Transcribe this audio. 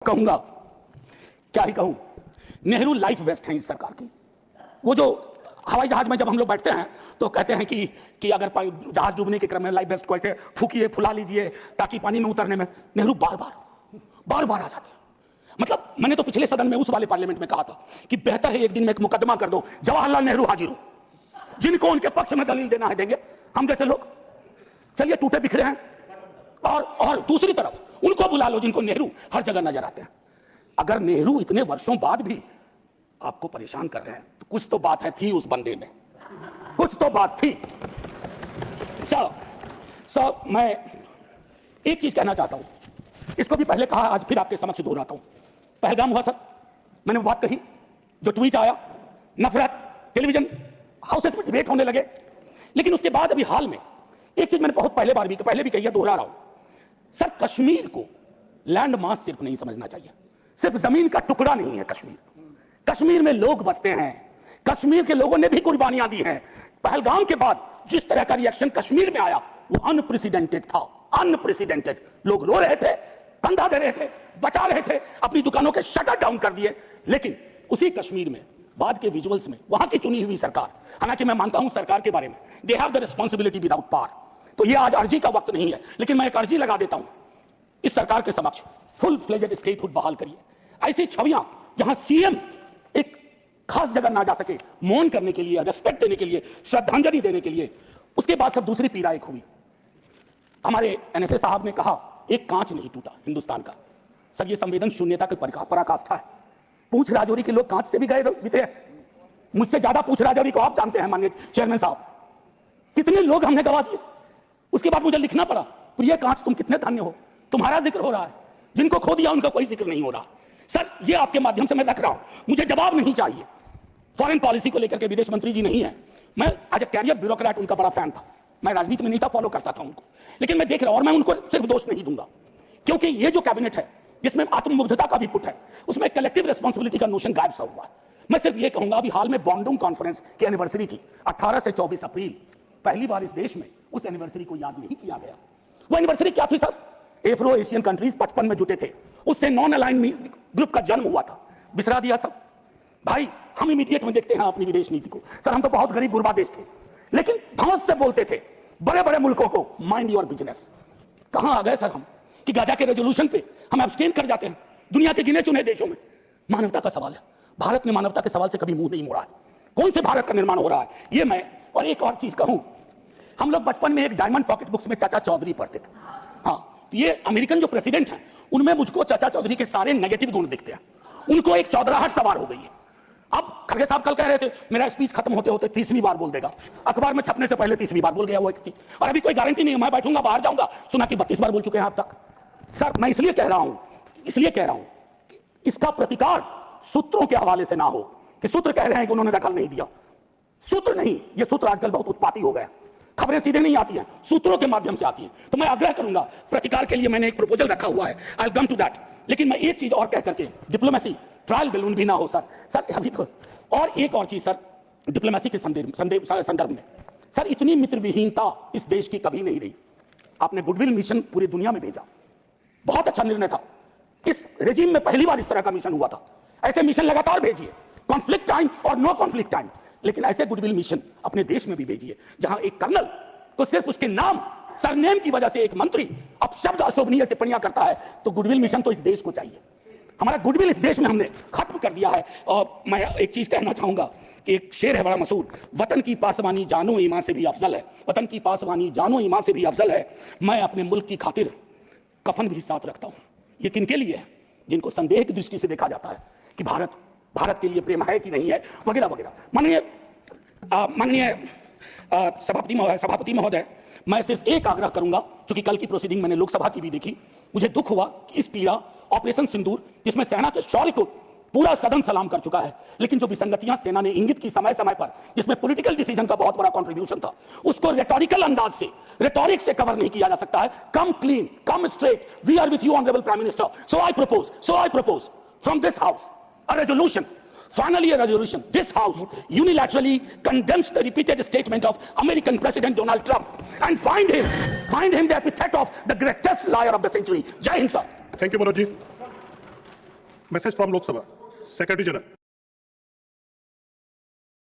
कहूंगा, क्या ही कहूं, नेहरू लाइफ वेस्ट है इस सरकार की। वो जो हवाई जहाज में जब हम लोग बैठते हैं तो कहते हैं कि अगर जहाज डूबने के क्रम में लाइफ वेस्ट को ऐसे फूकिए, फुला लीजिए ताकि पानी में उतरने में, नेहरू बार बार आ जाते हैं। मतलब मैंने तो पिछले सदन में उस वाले पार्लियामेंट में कहा था कि बेहतर है एक दिन में एक मुकदमा कर दो, जवाहरलाल नेहरू हाजिर हो, जिनको उनके पक्ष में दलील देना है देंगे, हम जैसे लोग चलिए टूटे बिखरे हैं, और दूसरी तरफ उनको बुला लो जिनको नेहरू हर जगह नजर आते हैं। अगर नेहरू इतने वर्षों बाद भी आपको परेशान कर रहे हैं तो कुछ तो बात है, थी उस बंदे में, कुछ तो बात थी। सर मैं एक चीज कहना चाहता हूं, इसको भी पहले कहा, आज फिर आपके समक्ष दोहराता हूं। पहलगाम हुआ सर, मैंने वो बात कही, जो ट्वीट आया, नफरत, टेलीविजन हाउसेस में डिबेट होने लगे, लेकिन उसके बाद अभी हाल में एक चीज मैंने बहुत पहले भी कही है, दोहरा रहा हूं। सर कश्मीर को लैंड मास सिर्फ नहीं समझना चाहिए, सिर्फ जमीन का टुकड़ा नहीं है कश्मीर। कश्मीर में लोग बसते हैं, कश्मीर के लोगों ने भी कुर्बानियां दी हैं। पहलगाम के बाद जिस तरह का रिएक्शन कश्मीर में आया वो अनप्रेसिडेंटेड था, अनप्रेसिडेंटेड। लोग रो रहे थे, कंधा दे रहे थे, बचा रहे थे, अपनी दुकानों के शटर डाउन कर दिए। लेकिन उसी कश्मीर में बाद के विजुअल्स में वहां की चुनी हुई सरकार, हालांकि मैं मानता हूं सरकार के बारे में, they have the responsibility without power, तो ये आज अर्जी का वक्त नहीं है, लेकिन मैं एक अर्जी लगा देता हूं इस सरकार के समक्ष, फुल फ्लेजेड स्टेटहुड बहाल करिए। ऐसी छवियां जहां सीएम एक खास जगह ना जा सके, मौन करने के लिए, रेस्पेक्ट देने के लिए, श्रद्धांजलि देने के लिए। उसके बाद सब दूसरी पीड़ा एक हुई, हमारे एनएसए साहब ने कहा एक कांच नहीं टूटा हिंदुस्तान का। सर ये संवेदन शून्यता की पराकाष्ठा है। पूछ राजौरी के लोग कांच से भी गए बीते हैं, मुझसे ज्यादा पूछ राजौरी को आप जानते हैं माननीय चेयरमैन साहब, कितने लोग हमने गवा दिए। उसके बाद मुझे लिखना पड़ा, प्रिय कांच तुम कितने धन्य हो, तुम्हारा जिक्र हो रहा है, जिनको खो दिया उनका कोई जिक्र नहीं हो रहा। सर ये आपके माध्यम से मैं रख रहा हूं, मुझे जवाब नहीं चाहिए। फॉरेन पॉलिसी को लेकर के विदेश मंत्री जी नहीं है, मैं एज ए कैरियर ब्यूरोक्रेट उनका बड़ा फैन था, मैं राजनीति में नहीं था, फॉलो करता था उनको, लेकिन मैं देख रहा हूं, और मैं उनको सिर्फ दोष नहीं दूंगा, क्योंकि ये जो कैबिनेट है जिसमें आत्ममुग्धता का भी पुट है, उसमें कलेक्टिव रिस्पांसिबिलिटी का नोशन गायब सा हुआ है। मैं सिर्फ ये कहूंगा, अभी हाल में बॉन्डुंग कॉन्फ्रेंस की एनिवर्सरी थी 18 से 24 अप्रैल, पहली बार इस देश में उस एनिवर्सरी को याद नहीं किया गया। वो एनिवर्सरी क्या थी सर? एफ्रो एशियन कंट्रीज 55 में जुटे थे, उससे नॉन अलाइंड ग्रुप का जन्म हुआ था, बिसरा दिया सब। भाई हम इमीडिएट में देखते हैं अपनी विदेश नीति को, सर हम तो बहुत गरीब गुरबा देश थे, लेकिन धौंस से बोलते थे बड़े बड़े मुल्कों को माइंड योर बिजनेस। कहां आ गए सर हम कि गाजा के रेजोल्यूशन पे हम एब्सटेन कर जाते हैं दुनिया के गिने चुने देशों में। मानवता का सवाल है, भारत ने मानवता के सवाल से कभी मुंह नहीं मोड़ा है। कौन से भारत का निर्माण हो रहा है ये मैं, और एक और चीज कहूं, हम लोग बचपन में एक डायमंड पॉकेट बुक्स में चाचा चौधरी पढ़ते थे। हाँ, ये अमेरिकन जो प्रेसिडेंट हैं उनमें मुझको चाचा चौधरी के सारे नेगेटिव गुण दिखते हैं, उनको एक चौधराहट सवार हो गई है। अब खड़गे साहब कल कह रहे थे मेरा स्पीच खत्म होते होते 30वीं बार बोल देगा, अखबार में छपने से पहले 30वीं बार बोल गया वो व्यक्ति, और अभी कोई गारंटी नहीं है, मैं बैठूंगा बाहर जाऊंगा सुना कि 32 बार बोल चुके हैं आप तक। सर मैं इसलिए कह रहा हूं कि इसका प्रतिकार सूत्रों के हवाले से ना हो कि सूत्र कह रहे हैं कि उन्होंने दखल नहीं दिया। सूत्र नहीं, ये सूत्र आजकल बहुत उत्पाती हो गया, खबरें सीधे नहीं आती हैं, सूत्रों के माध्यम से आती हैं। तो मैं आग्रह करूंगा, प्रतिकार के लिए मैंने एक प्रपोजल रखा हुआ है, I will come to that. लेकिन मैं एक चीज और कह करके, डिप्लोमेसी ट्रायल बैलून भी ना हो सर अभी तो। और एक और चीज सर, डिप्लोमेसी के संदर्भ में सर, इतनी मित्र विहीनता इस देश की कभी नहीं रही। आपने गुडविल मिशन पूरी दुनिया में भेजा, बहुत अच्छा निर्णय था। इस रेजिम में पहली बार इस तरह का मिशन हुआ था। ऐसे मिशन लगातार भेजिए, कॉन्फ्लिक्ट टाइम और नो कॉन्फ्लिक्ट टाइम, लेकिन ऐसे गुडविल मिशन अपने देश में भी भेजिए जहां एक कर्नल तो सिर्फ उसके नाम सरनेम की वजह से एक मंत्री अपशब्द अशोभनीय टिप्पणियां करता है, तो गुडविल मिशन तो इस देश को चाहिए। हमारा गुडविल इस देश में हमने खत्म कर दिया है। और मैं एक चीज कहना चाहूंगा कि एक शेर है बड़ा मशहूर, वतन की पासवानी जानो ईमान से भी अफजल है, वतन की पासवानी जानो ईमान से भी अफजल है। मैं अपने मुल्क की खातिर कफन भी साथ रखता हूं। ये किनके लिए है? जिनको संदेह की दृष्टि से देखा जाता है कि भारत के लिए प्रेम है कि नहीं है, वगैरह वगैरह। माननीय सभापति महोदय, मैं सिर्फ एक आग्रह करूंगा, क्योंकि कल की प्रोसीडिंग मैंने लोकसभा की भी देखी, मुझे दुख हुआ कि इस पीड़ा ऑपरेशन सिंदूर, जिसमें सेना के शौर्य को पूरा सदन सलाम कर चुका है, लेकिन जो विसंगतियां सेना ने इंगित की समय समय पर, जिसमें पॉलिटिकल डिसीजन का बहुत बड़ा कंट्रीब्यूशन था, उसको रेटोरिकल अंदाज से, रेटोरिक से कवर नहीं किया जा सकता है। Come clean, come straight, we are with you honourable prime minister, so I propose from this house a resolution, finally a resolution. This house unilaterally condemns the repeated statement of American President Donald Trump and find him the epithet of the greatest liar of the century. Jai Hind sir. Thank you, Manoj ji. Message from Lok Sabha. Secretary General.